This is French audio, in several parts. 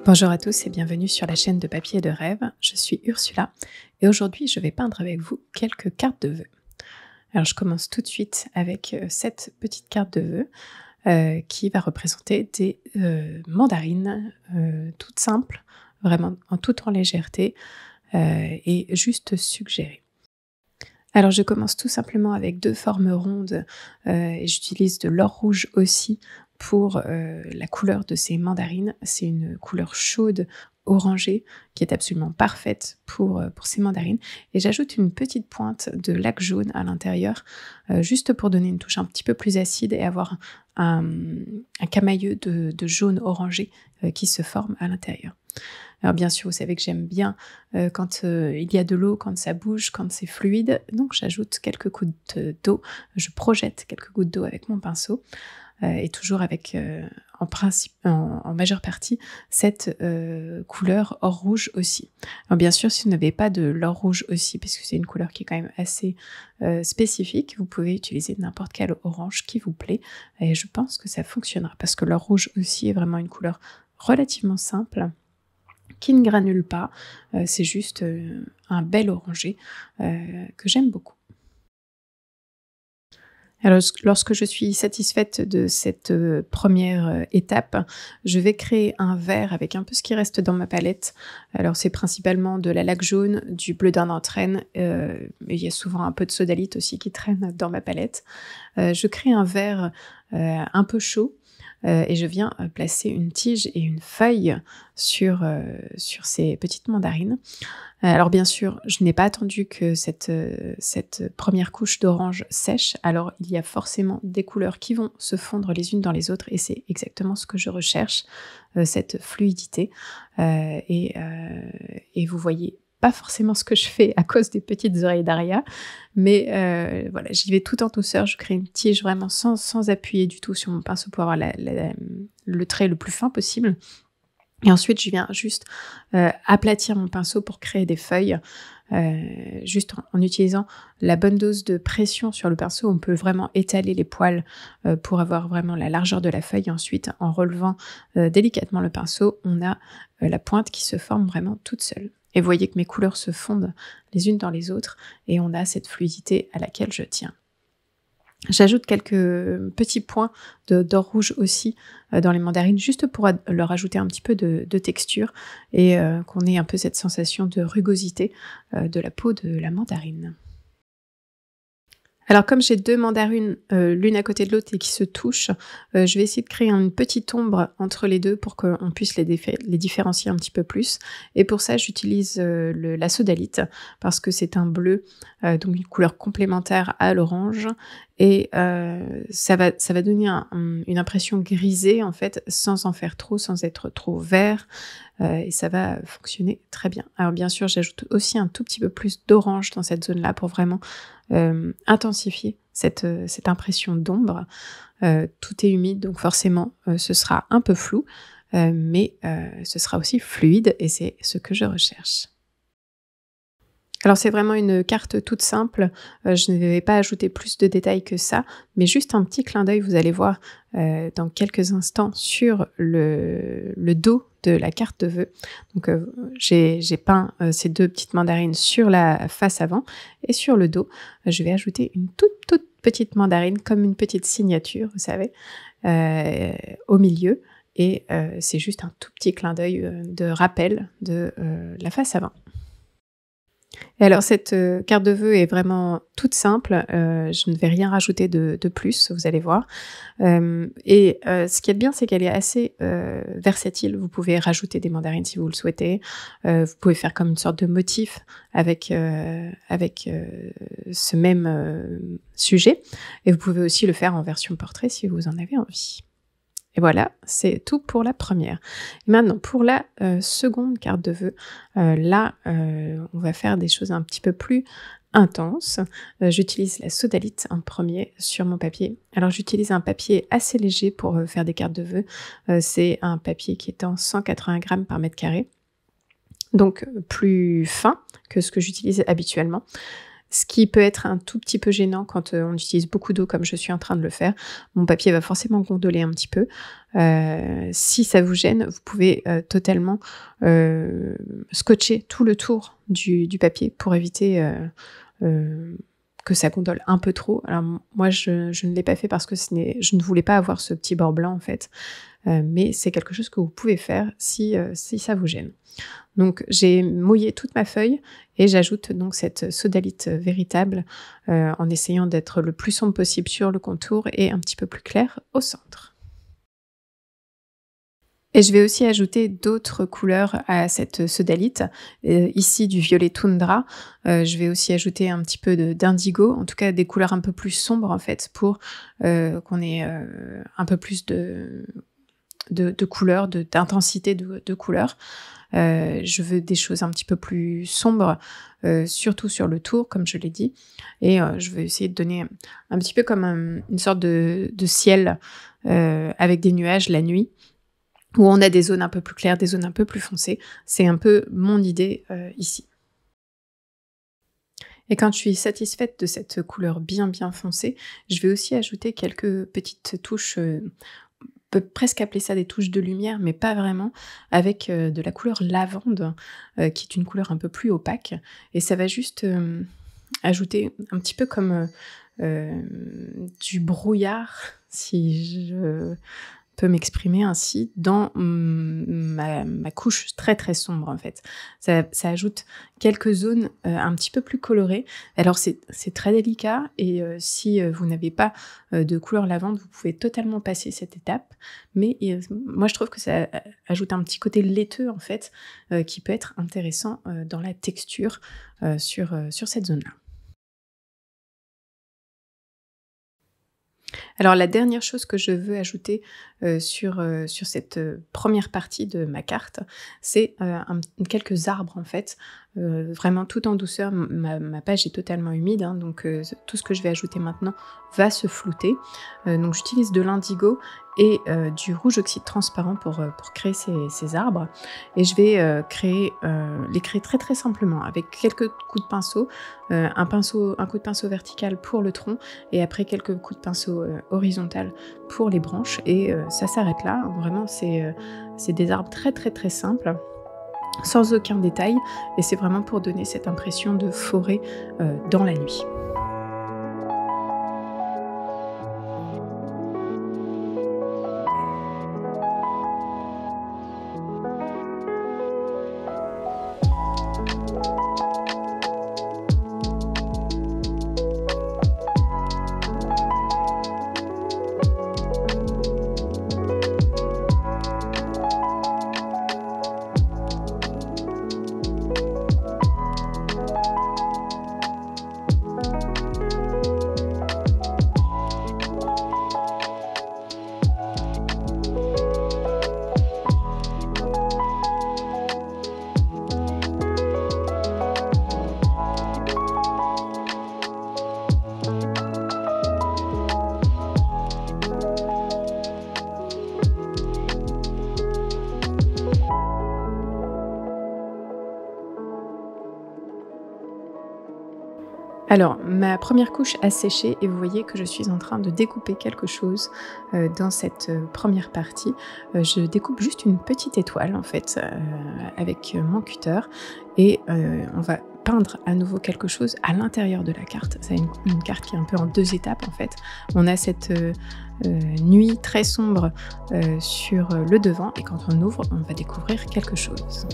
Bonjour à tous et bienvenue sur la chaîne de papier et de rêve. Je suis Ursula et aujourd'hui je vais peindre avec vous quelques cartes de vœux. Alors je commence tout de suite avec cette petite carte de vœux qui va représenter des mandarines toutes simples, vraiment toute en légèreté et juste suggérées. Alors je commence tout simplement avec deux formes rondes et j'utilise de l'or rouge aussi pour la couleur de ces mandarines. C'est une couleur chaude, orangée, qui est absolument parfaite pour ces mandarines. Et j'ajoute une petite pointe de lac jaune à l'intérieur, juste pour donner une touche un petit peu plus acide et avoir un camailleux de jaune orangé qui se forme à l'intérieur. Alors bien sûr, vous savez que j'aime bien quand il y a de l'eau, quand ça bouge, quand c'est fluide. Donc j'ajoute quelques gouttes d'eau, je projette quelques gouttes d'eau avec mon pinceau. Et toujours avec en majeure partie cette couleur or rouge aussi. Alors bien sûr, si vous n'avez pas de l'or rouge aussi, parce que c'est une couleur qui est quand même assez spécifique, vous pouvez utiliser n'importe quel orange qui vous plaît et je pense que ça fonctionnera parce que l'or rouge aussi est vraiment une couleur relativement simple qui ne granule pas, c'est juste un bel orangé que j'aime beaucoup. Alors, lorsque je suis satisfaite de cette première étape, je vais créer un vert avec un peu ce qui reste dans ma palette. Alors, c'est principalement de la laque jaune, du bleu d'un entraîne, mais il y a souvent un peu de sodalite aussi qui traîne dans ma palette. Je crée un vert un peu chaud. Et je viens placer une tige et une feuille sur ces petites mandarines. Alors bien sûr, je n'ai pas attendu que cette première couche d'orange sèche, alors il y a forcément des couleurs qui vont se fondre les unes dans les autres et c'est exactement ce que je recherche, cette fluidité. Et vous voyez pas forcément ce que je fais à cause des petites oreilles d'Aria, mais voilà, j'y vais tout en douceur, je crée une tige vraiment sans appuyer du tout sur mon pinceau pour avoir le trait le plus fin possible. Et ensuite, je viens juste aplatir mon pinceau pour créer des feuilles, juste en utilisant la bonne dose de pression sur le pinceau. On peut vraiment étaler les poils pour avoir vraiment la largeur de la feuille. Et ensuite, en relevant délicatement le pinceau, on a la pointe qui se forme vraiment toute seule. Et vous voyez que mes couleurs se fondent les unes dans les autres et on a cette fluidité à laquelle je tiens. J'ajoute quelques petits points d'or rouge aussi dans les mandarines, juste pour leur ajouter un petit peu de texture et qu'on ait un peu cette sensation de rugosité de la peau de la mandarine. Alors comme j'ai deux mandarines l'une à côté de l'autre et qui se touchent, je vais essayer de créer une petite ombre entre les deux pour qu'on puisse les différencier un petit peu plus. Et pour ça, j'utilise la sodalite parce que c'est un bleu, donc une couleur complémentaire à l'orange. Et ça va donner une impression grisée en fait, sans en faire trop, sans être trop vert. Et ça va fonctionner très bien. Alors bien sûr, j'ajoute aussi un tout petit peu plus d'orange dans cette zone-là pour vraiment intensifier cette impression d'ombre. Tout est humide, donc forcément, ce sera un peu flou, mais ce sera aussi fluide et c'est ce que je recherche. Alors c'est vraiment une carte toute simple, je ne vais pas ajouter plus de détails que ça, mais juste un petit clin d'œil, vous allez voir dans quelques instants sur le dos de la carte de vœux. Donc j'ai peint ces deux petites mandarines sur la face avant et sur le dos, je vais ajouter une toute petite mandarine comme une petite signature, vous savez, au milieu. Et c'est juste un tout petit clin d'œil de rappel de la face avant. Et alors cette carte de vœux est vraiment toute simple, je ne vais rien rajouter de plus, vous allez voir. Ce qui est bien, c'est qu'elle est assez versatile, vous pouvez rajouter des mandarines si vous le souhaitez, vous pouvez faire comme une sorte de motif avec ce même sujet, et vous pouvez aussi le faire en version portrait si vous en avez envie. Et voilà, c'est tout pour la première. Et maintenant, pour la seconde carte de vœux, là, on va faire des choses un petit peu plus intenses. J'utilise la sodalite en premier sur mon papier. Alors, j'utilise un papier assez léger pour faire des cartes de vœux. C'est un papier qui est en 180 grammes par mètre carré, donc plus fin que ce que j'utilise habituellement. Ce qui peut être un tout petit peu gênant quand on utilise beaucoup d'eau comme je suis en train de le faire. Mon papier va forcément gondoler un petit peu. Si ça vous gêne, vous pouvez totalement scotcher tout le tour du papier pour éviter que ça gondole un peu trop. Alors moi, je ne l'ai pas fait parce que je ne voulais pas avoir ce petit bord blanc en fait. Mais c'est quelque chose que vous pouvez faire si ça vous gêne. Donc j'ai mouillé toute ma feuille et j'ajoute donc cette sodalite véritable en essayant d'être le plus sombre possible sur le contour et un petit peu plus clair au centre. Et je vais aussi ajouter d'autres couleurs à cette sodalite, ici du violet toundra. Je vais aussi ajouter un petit peu d'indigo, en tout cas des couleurs un peu plus sombres en fait, pour qu'on ait un peu plus de couleurs, d'intensité de couleurs. Je veux des choses un petit peu plus sombres, surtout sur le tour, comme je l'ai dit. Et je veux essayer de donner un petit peu comme une sorte de ciel avec des nuages la nuit, où on a des zones un peu plus claires, des zones un peu plus foncées. C'est un peu mon idée ici. Et quand je suis satisfaite de cette couleur bien foncée, je vais aussi ajouter quelques petites touches, on peut presque appeler ça des touches de lumière, mais pas vraiment, avec de la couleur lavande, qui est une couleur un peu plus opaque. Et ça va juste ajouter un petit peu comme du brouillard, si je peux m'exprimer ainsi, dans ma couche très sombre en fait. Ça ajoute quelques zones un petit peu plus colorées. Alors c'est très délicat et si vous n'avez pas de couleur lavande, vous pouvez totalement passer cette étape. Mais moi je trouve que ça ajoute un petit côté laiteux en fait, qui peut être intéressant dans la texture sur cette zone-là. Alors la dernière chose que je veux ajouter sur cette première partie de ma carte, c'est quelques arbres en fait, vraiment tout en douceur. Ma page est totalement humide, hein, donc tout ce que je vais ajouter maintenant va se flouter. Donc j'utilise de l'indigo et du rouge oxyde transparent pour créer ces arbres. Et je vais les créer très simplement avec quelques coups de pinceau, un coup de pinceau vertical pour le tronc et après quelques coups de pinceau horizontal pour les branches. Et ça s'arrête là. Vraiment, c'est des arbres très simples, sans aucun détail. Et c'est vraiment pour donner cette impression de forêt dans la nuit. Alors, ma première couche a séché et vous voyez que je suis en train de découper quelque chose dans cette première partie. Je découpe juste une petite étoile en fait avec mon cutter et on va peindre à nouveau quelque chose à l'intérieur de la carte. C'est une carte qui est un peu en deux étapes en fait. On a cette nuit très sombre sur le devant et quand on ouvre, on va découvrir quelque chose.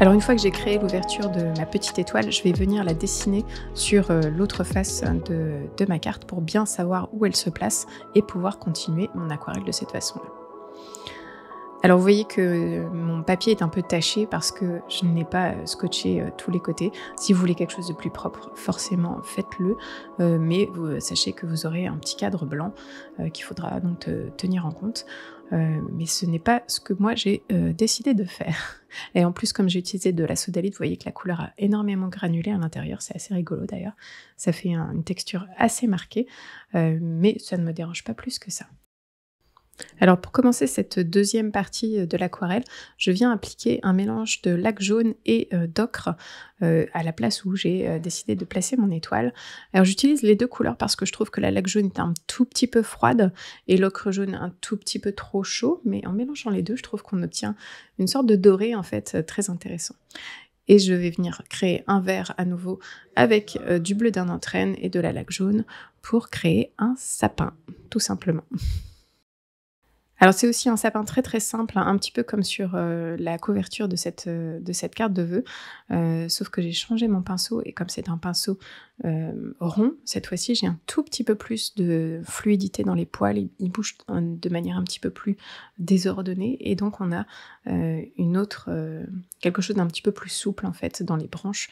Alors une fois que j'ai créé l'ouverture de ma petite étoile, je vais venir la dessiner sur l'autre face de ma carte pour bien savoir où elle se place et pouvoir continuer mon aquarelle de cette façon-là. Alors vous voyez que mon papier est un peu taché parce que je n'ai pas scotché tous les côtés. Si vous voulez quelque chose de plus propre, forcément faites-le, mais sachez que vous aurez un petit cadre blanc qu'il faudra donc tenir en compte. Mais ce n'est pas ce que moi j'ai décidé de faire. Et en plus, comme j'ai utilisé de la sodalite, vous voyez que la couleur a énormément granulé à l'intérieur, c'est assez rigolo d'ailleurs. Ça fait une texture assez marquée, mais ça ne me dérange pas plus que ça. Alors pour commencer cette deuxième partie de l'aquarelle, je viens appliquer un mélange de lac jaune et d'ocre à la place où j'ai décidé de placer mon étoile. Alors j'utilise les deux couleurs parce que je trouve que la lac jaune est un tout petit peu froide et l'ocre jaune un tout petit peu trop chaud, mais en mélangeant les deux, je trouve qu'on obtient une sorte de doré en fait très intéressant. Et je vais venir créer un vert à nouveau avec du bleu d'un entraîne et de la lac jaune pour créer un sapin, tout simplement. Alors c'est aussi un sapin très très simple, hein, un petit peu comme sur la couverture de cette carte de vœux, sauf que j'ai changé mon pinceau et comme c'est un pinceau rond, cette fois-ci j'ai un tout petit peu plus de fluidité dans les poils, il bouge de manière un petit peu plus désordonnée et donc on a quelque chose d'un petit peu plus souple en fait dans les branches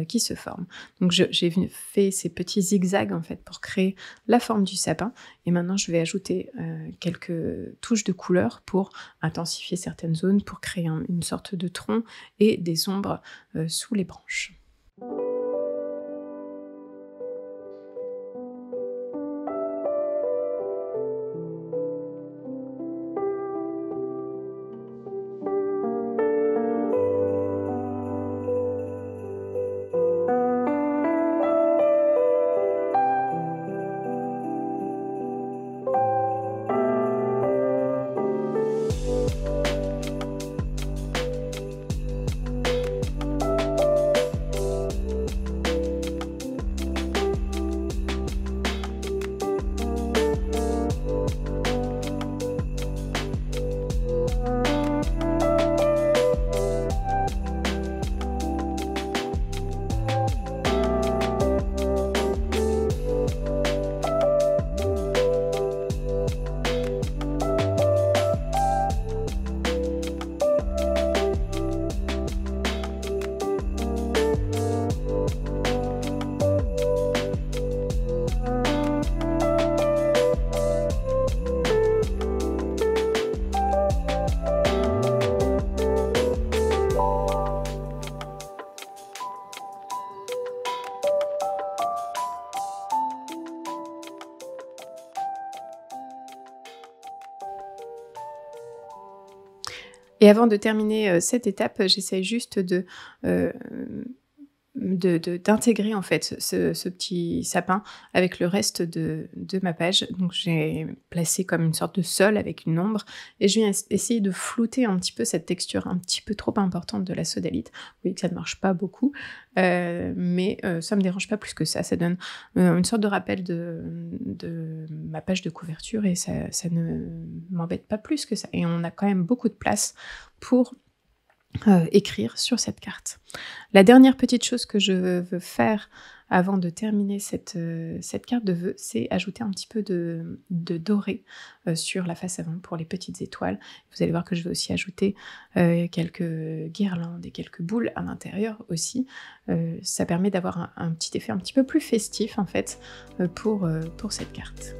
qui se forment. Donc j'ai fait ces petits zigzags en fait pour créer la forme du sapin et maintenant je vais ajouter quelques touches de couleur pour intensifier certaines zones, pour créer une sorte de tronc et des ombres sous les branches. Et avant de terminer cette étape, j'essaye juste d'intégrer en fait ce petit sapin avec le reste de ma page. Donc j'ai placé comme une sorte de sol avec une ombre et je viens essayer de flouter un petit peu cette texture un petit peu trop importante de la sodalite. Vous voyez que ça ne marche pas beaucoup, mais ça me dérange pas plus que ça. Ça donne une sorte de rappel de ma page de couverture et ça ne m'embête pas plus que ça. Et on a quand même beaucoup de place pour écrire sur cette carte. La dernière petite chose que je veux faire avant de terminer cette carte de vœux, c'est ajouter un petit peu de doré sur la face avant pour les petites étoiles. Vous allez voir que je vais aussi ajouter quelques guirlandes et quelques boules à l'intérieur aussi. Ça permet d'avoir un petit effet un petit peu plus festif en fait pour cette carte.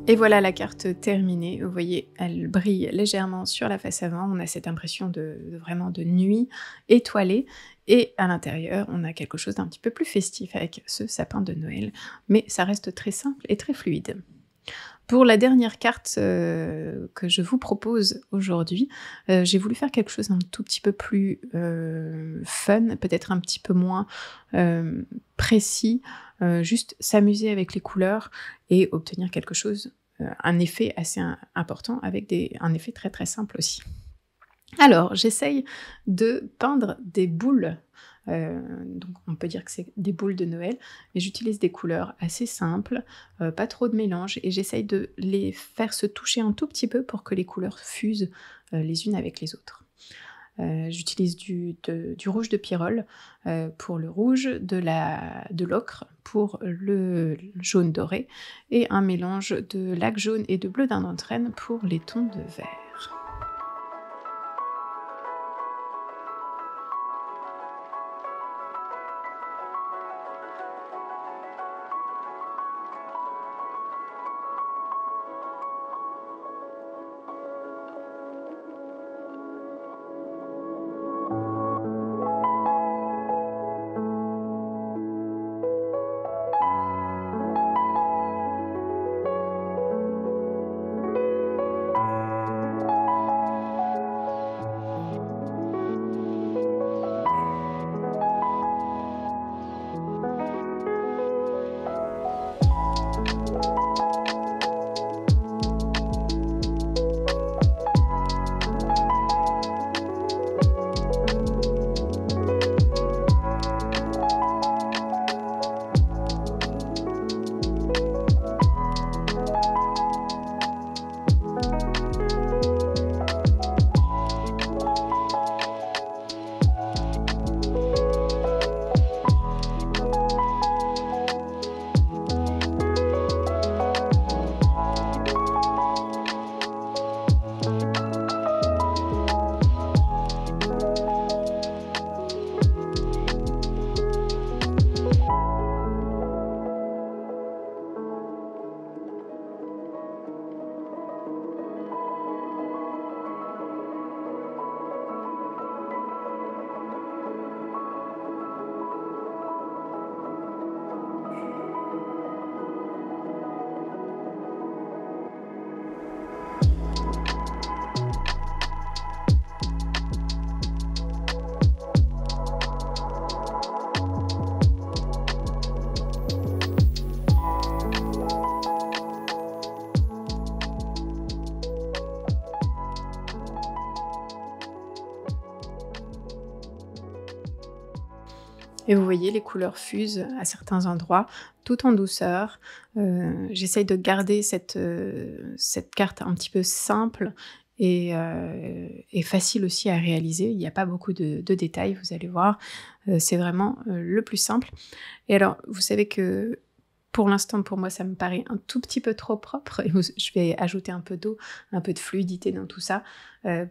Et voilà la carte terminée. Vous voyez, elle brille légèrement sur la face avant. On a cette impression vraiment de nuit étoilée. Et à l'intérieur, on a quelque chose d'un petit peu plus festif avec ce sapin de Noël. Mais ça reste très simple et très fluide. Pour la dernière carte que je vous propose aujourd'hui, j'ai voulu faire quelque chose un tout petit peu plus fun, peut-être un petit peu moins précis, juste s'amuser avec les couleurs et obtenir quelque chose, un effet assez important avec un effet très très simple aussi. Alors, j'essaye de peindre des boules, donc on peut dire que c'est des boules de Noël, mais j'utilise des couleurs assez simples, pas trop de mélange, et j'essaye de les faire se toucher un tout petit peu pour que les couleurs fusent les unes avec les autres. J'utilise du rouge de Pyrrole pour le rouge, de l'ocre pour le jaune doré, et un mélange de lac jaune et de bleu d'Inde pour les tons de vert. Et vous voyez, les couleurs fusent à certains endroits, tout en douceur. J'essaye de garder cette carte un petit peu simple et facile aussi à réaliser. Il n'y a pas beaucoup de détails, vous allez voir. C'est vraiment le plus simple. Et alors, vous savez que pour l'instant, pour moi, ça me paraît un tout petit peu trop propre. Et je vais ajouter un peu d'eau, un peu de fluidité dans tout ça,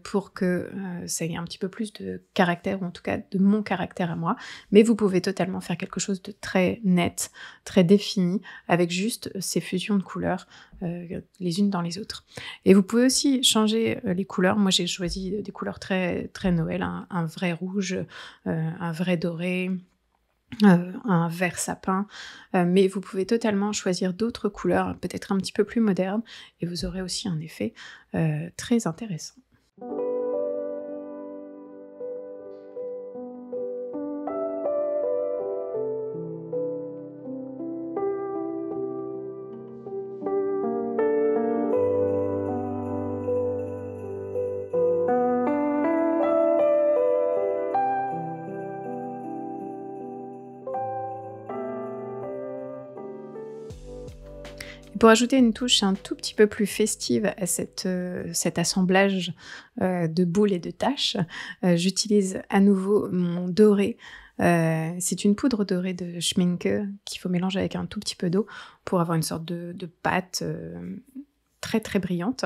pour que ça ait un petit peu plus de caractère, ou en tout cas de mon caractère à moi. Mais vous pouvez totalement faire quelque chose de très net, très défini, avec juste ces fusions de couleurs les unes dans les autres. Et vous pouvez aussi changer les couleurs. Moi, j'ai choisi des couleurs très, très Noël, un vrai rouge, un vrai doré, un vert sapin, mais vous pouvez totalement choisir d'autres couleurs, peut-être un petit peu plus modernes, et vous aurez aussi un effet très intéressant. Pour ajouter une touche un tout petit peu plus festive à cet assemblage de boules et de taches, j'utilise à nouveau mon doré. C'est une poudre dorée de Schminke qu'il faut mélanger avec un tout petit peu d'eau pour avoir une sorte de pâte très très brillante.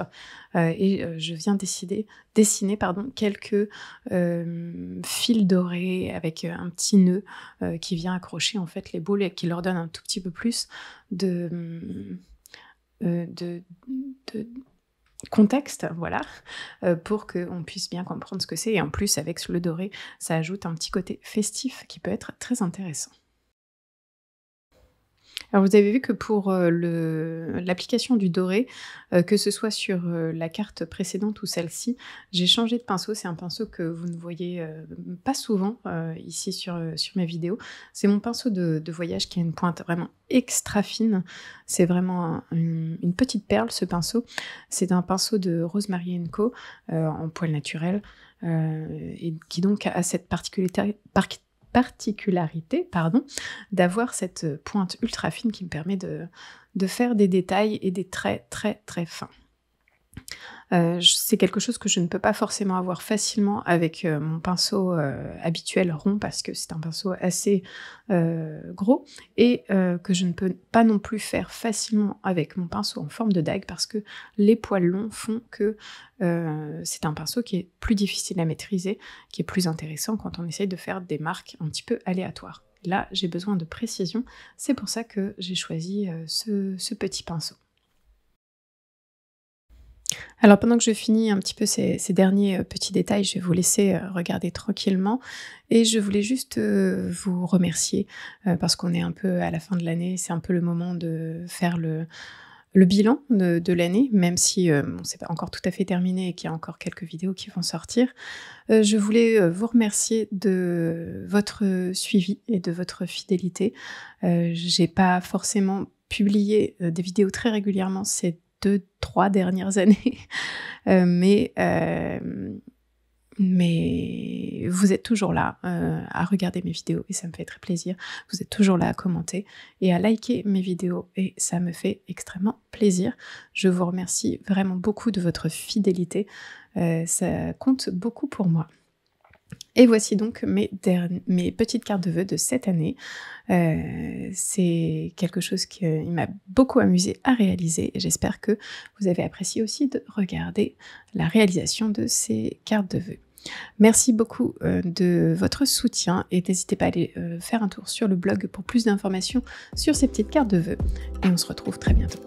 Je viens dessiner quelques fils dorés avec un petit nœud qui vient accrocher en fait les boules et qui leur donne un tout petit peu plus de contexte, voilà, pour qu'on puisse bien comprendre ce que c'est. Et en plus, avec le doré, ça ajoute un petit côté festif qui peut être très intéressant. Alors vous avez vu que pour, l'application du doré, que ce soit sur, la carte précédente ou celle-ci, j'ai changé de pinceau. C'est un pinceau que vous ne voyez, pas souvent, ici sur mes vidéos. C'est mon pinceau de voyage qui a une pointe vraiment extra fine. C'est vraiment une petite perle ce pinceau. C'est un pinceau de Rosemary Co, en poil naturel, et qui donc a cette particularité, pardon, d'avoir cette pointe ultra fine qui me permet de faire des détails et des traits très très fins. C'est quelque chose que je ne peux pas forcément avoir facilement avec mon pinceau habituel rond, parce que c'est un pinceau assez gros, et que je ne peux pas non plus faire facilement avec mon pinceau en forme de dague, parce que les poils longs font que c'est un pinceau qui est plus difficile à maîtriser, qui est plus intéressant quand on essaye de faire des marques un petit peu aléatoires. Là, j'ai besoin de précision, c'est pour ça que j'ai choisi ce petit pinceau. Alors pendant que je finis un petit peu ces derniers petits détails, je vais vous laisser regarder tranquillement, et je voulais juste vous remercier parce qu'on est un peu à la fin de l'année. C'est un peu le moment de faire le bilan de l'année, même si bon, c'est pas encore tout à fait terminé et qu'il y a encore quelques vidéos qui vont sortir. Je voulais vous remercier de votre suivi et de votre fidélité. J'ai pas forcément publié des vidéos très régulièrement ces 2-3 dernières années, mais vous êtes toujours là à regarder mes vidéos, et ça me fait très plaisir. Vous êtes toujours là à commenter et à liker mes vidéos, et ça me fait extrêmement plaisir. Je vous remercie vraiment beaucoup de votre fidélité, ça compte beaucoup pour moi. Et voici donc mes petites cartes de vœux de cette année. C'est quelque chose qui m'a beaucoup amusé à réaliser, et j'espère que vous avez apprécié aussi de regarder la réalisation de ces cartes de vœux. Merci beaucoup de votre soutien, et n'hésitez pas à aller faire un tour sur le blog pour plus d'informations sur ces petites cartes de vœux, et on se retrouve très bientôt.